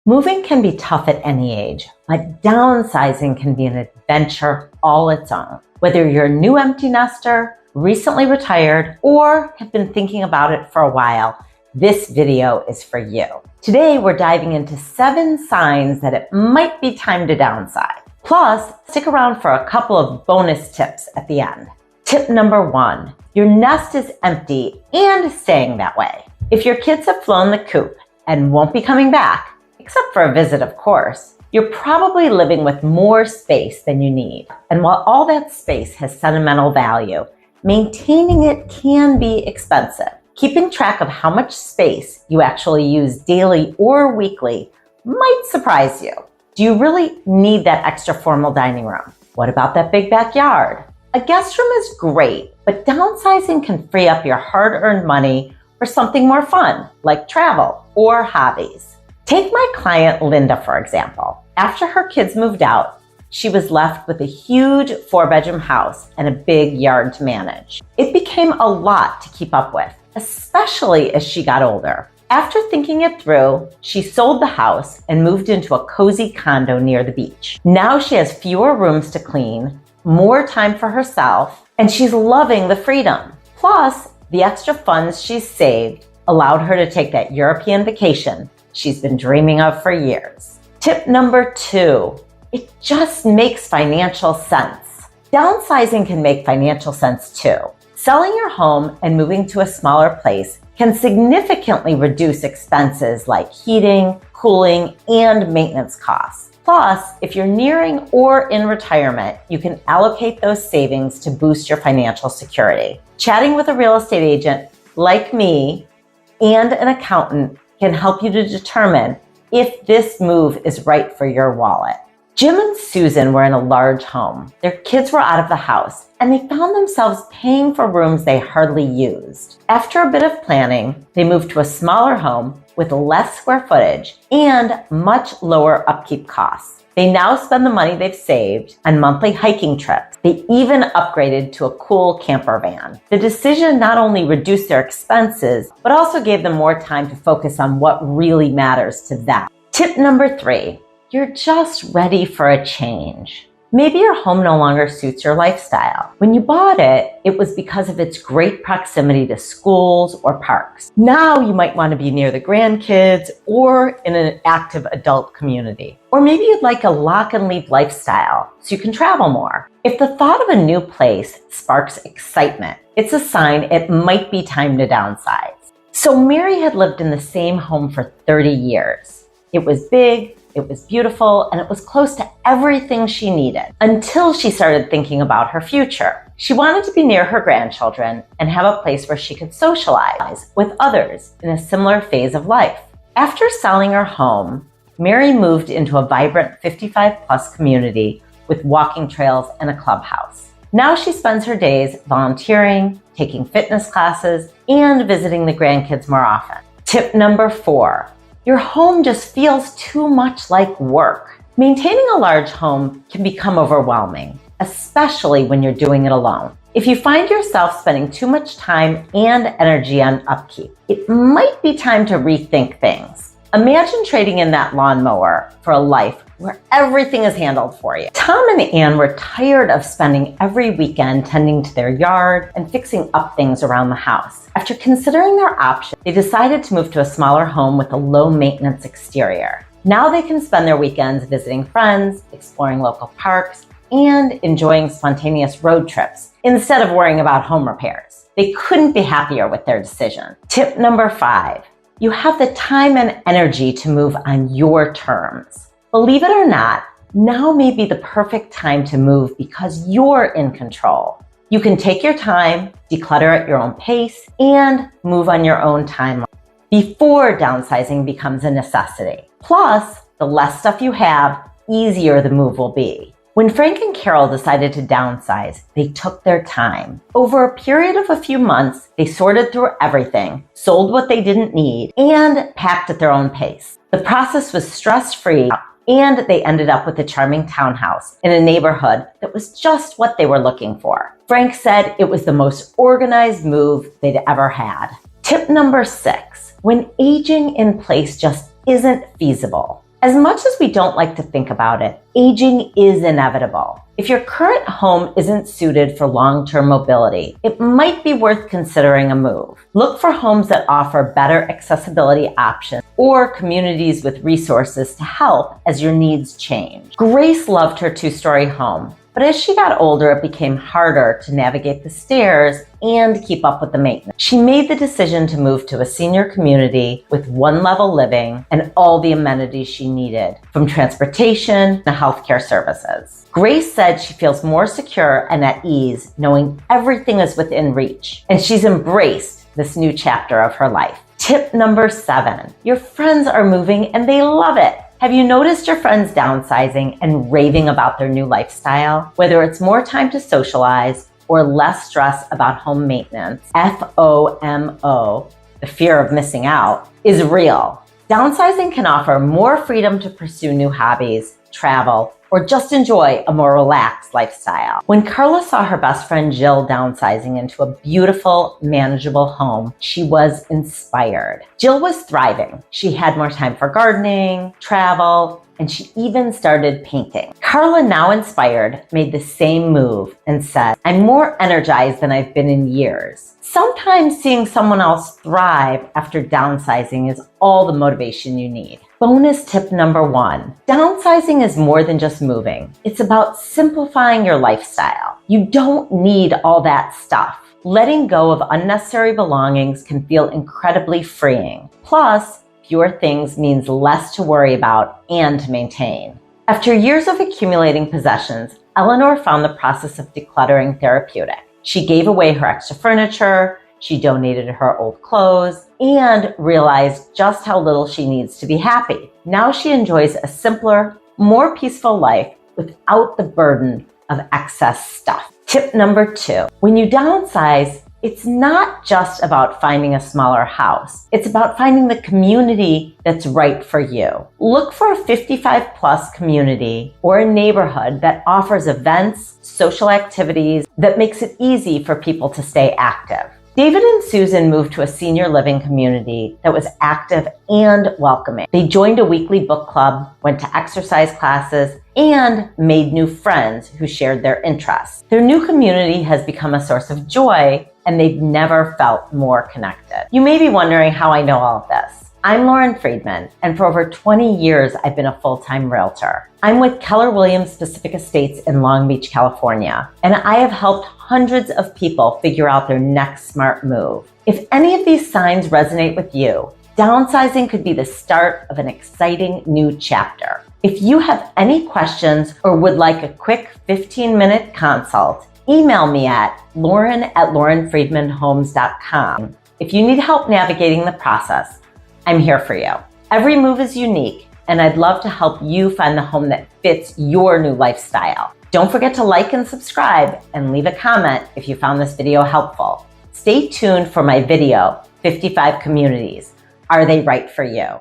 Moving can be tough at any age, but downsizing can be an adventure all its own. Whether you're a new empty nester, recently retired, or have been thinking about it for a while, this video is for you. Today, we're diving into 7 signs that it might be time to downsize. Plus, stick around for a couple of bonus tips at the end. Tip number 1, your nest is empty and staying that way. If your kids have flown the coop and won't be coming back, except for a visit, of course, you're probably living with more space than you need. And while all that space has sentimental value, maintaining it can be expensive. Keeping track of how much space you actually use daily or weekly might surprise you. Do you really need that extra formal dining room? What about that big backyard? A guest room is great, but downsizing can free up your hard-earned money for something more fun, like travel or hobbies. Take my client Linda, for example. After her kids moved out, she was left with a huge 4-bedroom house and a big yard to manage. It became a lot to keep up with, especially as she got older. After thinking it through, she sold the house and moved into a cozy condo near the beach. Now she has fewer rooms to clean, more time for herself, and she's loving the freedom. Plus, the extra funds she's saved allowed her to take that European vacation she's been dreaming of for years. Tip number 2, it just makes financial sense. Downsizing can make financial sense too. Selling your home and moving to a smaller place can significantly reduce expenses like heating, cooling, and maintenance costs. Plus, if you're nearing or in retirement, you can allocate those savings to boost your financial security. Chatting with a real estate agent like me and an accountant can help you to determine if this move is right for your wallet. Jim and Susan were in a large home. Their kids were out of the house, and they found themselves paying for rooms they hardly used. After a bit of planning, they moved to a smaller home with less square footage and much lower upkeep costs. They now spend the money they've saved on monthly hiking trips. They even upgraded to a cool camper van. The decision not only reduced their expenses, but also gave them more time to focus on what really matters to them. Tip number 3, you're just ready for a change. Maybe your home no longer suits your lifestyle. When you bought it, it was because of its great proximity to schools or parks. Now you might want to be near the grandkids or in an active adult community. Or maybe you'd like a lock and leave lifestyle so you can travel more. If the thought of a new place sparks excitement, it's a sign it might be time to downsize. So Mary had lived in the same home for 30 years. It was big, it was beautiful, and it was close to everything she needed until she started thinking about her future. She wanted to be near her grandchildren and have a place where she could socialize with others in a similar phase of life. After selling her home, Mary moved into a vibrant 55-plus community with walking trails and a clubhouse. Now she spends her days volunteering, taking fitness classes, and visiting the grandkids more often. Tip number 4, your home just feels too much like work. Maintaining a large home can become overwhelming, especially when you're doing it alone. If you find yourself spending too much time and energy on upkeep, it might be time to rethink things. Imagine trading in that lawnmower for a life where everything is handled for you. Tom and Ann were tired of spending every weekend tending to their yard and fixing up things around the house. After considering their options, they decided to move to a smaller home with a low-maintenance exterior. Now they can spend their weekends visiting friends, exploring local parks, and enjoying spontaneous road trips instead of worrying about home repairs. They couldn't be happier with their decision. Tip number 5, you have the time and energy to move on your terms. Believe it or not, now may be the perfect time to move because you're in control. You can take your time, declutter at your own pace, and move on your own timeline before downsizing becomes a necessity. Plus, the less stuff you have, easier the move will be. When Frank and Carol decided to downsize, they took their time. Over a period of a few months, they sorted through everything, sold what they didn't need, and packed at their own pace. The process was stress-free, and they ended up with a charming townhouse in a neighborhood that was just what they were looking for. Frank said it was the most organized move they'd ever had. Tip number 6, when aging in place just isn't feasible, As much as we don't like to think about it, aging is inevitable. If your current home isn't suited for long-term mobility, it might be worth considering a move. Look for homes that offer better accessibility options or communities with resources to help as your needs change. Grace loved her two-story home, but as she got older, it became harder to navigate the stairs and keep up with the maintenance. She made the decision to move to a senior community with one-level living and all the amenities she needed, from transportation to healthcare services. Grace said she feels more secure and at ease knowing everything is within reach, and she's embraced this new chapter of her life. Tip number 7, your friends are moving and they love it. Have you noticed your friends downsizing and raving about their new lifestyle? Whether it's more time to socialize or less stress about home maintenance, FOMO, the fear of missing out, is real. Downsizing can offer more freedom to pursue new hobbies, travel, or just enjoy a more relaxed lifestyle. When Carla saw her best friend Jill downsizing into a beautiful, manageable home, she was inspired. Jill was thriving. She had more time for gardening, travel, and she even started painting. Carla, now inspired, made the same move and said, "I'm more energized than I've been in years." Sometimes seeing someone else thrive after downsizing is all the motivation you need. Bonus tip number 1, downsizing is more than just moving. It's about simplifying your lifestyle. You don't need all that stuff. Letting go of unnecessary belongings can feel incredibly freeing. Plus, fewer things means less to worry about and to maintain. After years of accumulating possessions, Eleanor found the process of decluttering therapeutic. She gave away her extra furniture, she donated her old clothes, and realized just how little she needs to be happy. Now she enjoys a simpler, more peaceful life without the burden of excess stuff. Tip number 2, when you downsize, it's not just about finding a smaller house. It's about finding the community that's right for you. Look for a 55+ community or a neighborhood that offers events, social activities that makes it easy for people to stay active. David and Susan moved to a senior living community that was active and welcoming. They joined a weekly book club, went to exercise classes, and made new friends who shared their interests. Their new community has become a source of joy, and they've never felt more connected. You may be wondering how I know all of this. I'm Lauren Friedman, and for over 20 years, I've been a full-time realtor. I'm with Keller Williams Pacific Estates in Long Beach, California, and I have helped hundreds of people figure out their next smart move. If any of these signs resonate with you, downsizing could be the start of an exciting new chapter. If you have any questions or would like a quick 15-minute consult, email me at lauren@laurenfriedmanhomes.com. If you need help navigating the process, I'm here for you. Every move is unique, and I'd love to help you find the home that fits your new lifestyle. Don't forget to like and subscribe and leave a comment if you found this video helpful. Stay tuned for my video, 55 Communities. Are they right for you?